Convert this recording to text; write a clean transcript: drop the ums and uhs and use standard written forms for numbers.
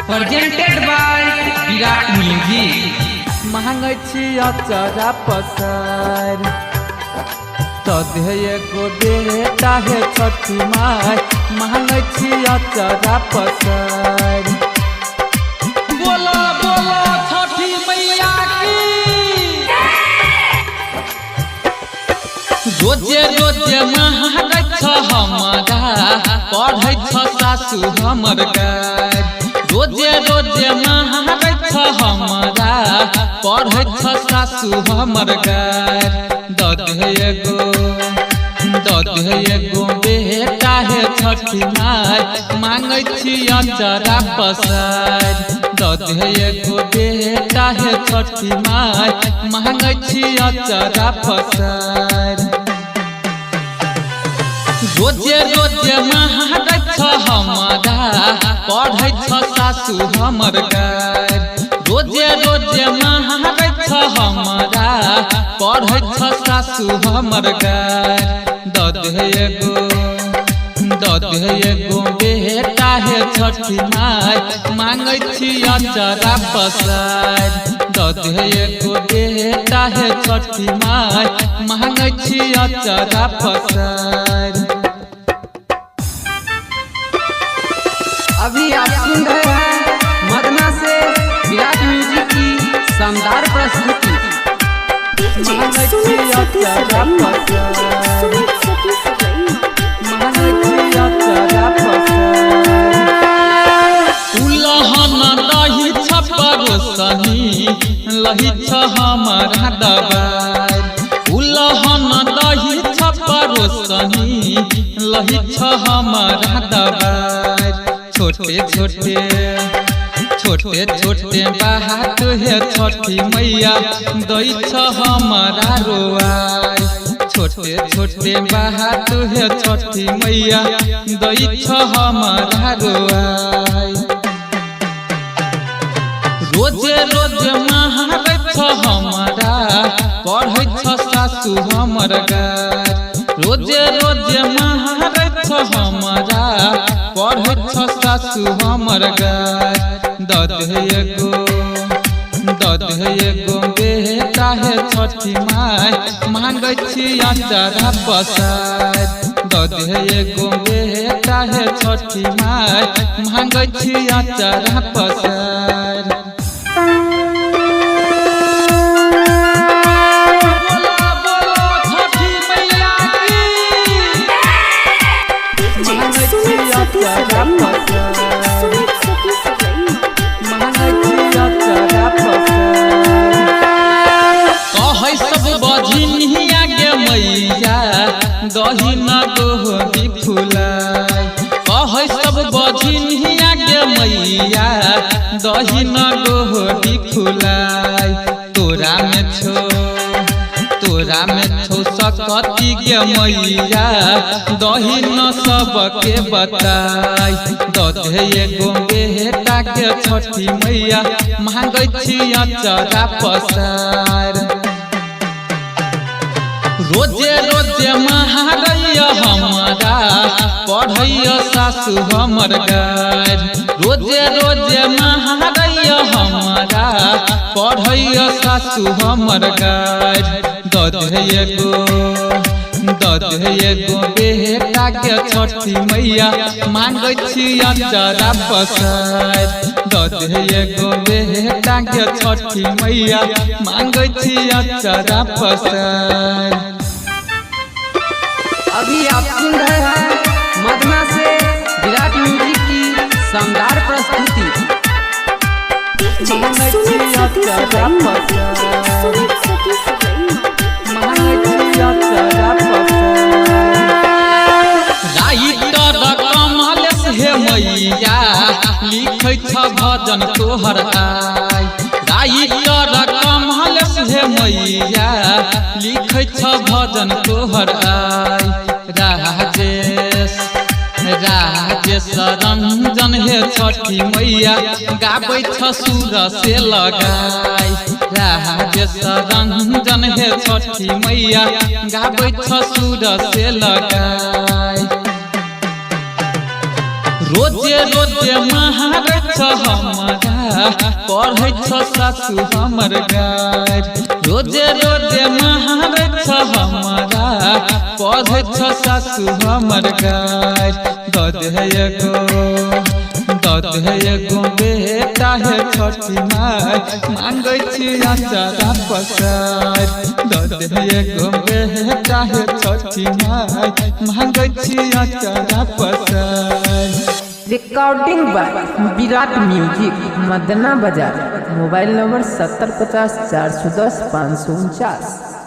presented by Virat Music. मांगै छी अचरा पसार तधे को बेटा है छठी माई मांगै छी अचरा पसार। बोलो बोलो छठी मैया की। रोजे रोजे मांगै छ हमरा पढ़ै छ सासू हमर गाय। रोजे रोजे मांगै छ हमरा पढ़ै छ सासू हमर गाय। दधे एगो बेटा है छठी माई मांगै छी अचरा पसार। दधे एगो बेटा है छठी माई मांगै छी अचरा पसार। रोजे रोजे मांगै छ हमरा पढ़ै छ सासू हमर गाय। रोजे रोजे मांगै छ हमरा पढ़ै छ सासू हमर गाय। दधे एगो बेटा है छठी माई मांगै छी अचरा पसार। दधे एगो बेटा है छठी माई मांगै छी अचरा पसार। अभी आप सुन रहे हैं मदना से विराट म्यूजिक की शानदार प्रस्तुति। मांगै छी अचरा पसार। मांगै छी अचरा पसार। उलहन दही छ परोसनी लही छ हमरा दबार। उलहन दही छ परोसनी लही छ हमरा दबार। छोटे छोटे बात है छठी मैया दै छ हमारा रोआई। छोटे छोटे बात है छठी मैया दै छ हमारा रोआई। रोजे रोजे मांगै छ हमरा पढ़ै छ सासू हमर गाय। रोजे रोजे मांगै छ हमरा पढ़ै छ सासू हमर गाय। दधे एगो बेटा है छठी माई मांगै छी अचरा पसार। दधे एगो बेटा है छठी माई मांगै छी अचरा पसार। कहै सब बझिनिया गे मैया दही न गोभी फुलाय। कहै सब बझिनिया गे मैया दही न गोभी फुलाय। तोरा में छो सकती गे मैया दही न सबके बताई। दधे एगो बेटा के छठी मैया मांगै छी अचरा पसार। रोजे रोजे मांगै हमरा पढ़ै सासू हमर गाय। रोजे रोजे मांगै हमरा पढ़ै सासू हमर गाय। दधे एगो बेटा के छठी मैया मांगै छी अचरा पसार। दधे एगो बेटा के छठी मैया मांगै छी अचरा पसार। अभी आप सुन रहे हैं मदना से विराट म्यूजिक की शानदार प्रस्तुति। मांगै छी अचरा पसार। मांगै छी अचरा पसार। राइटर कमलेश हे मैया लिखै छ भजन तोहर आय। राइटर कमलेश हे मैया लिखै छ भजन तोहर आय। राजेश रंजन हे छठी मैया गाबै छ सुर से लगाई। राजेश रंजन हे छठी मैया गाबै छ सुर से लगाई। रोजे रोजे महार छ हमारा पढ़ै छ सासु हमर गार रोजे रोजे महार छ हमारा पढ़ै छ सासु हमर गार दद है एगो बेटा है छठी माय मांगै छी अचारा पसार दद है एगो बेटा है छठी माय मांगै छी अचारा पसार। Recording by Virat music Madna बाजार। Mobile number 7050 410 549।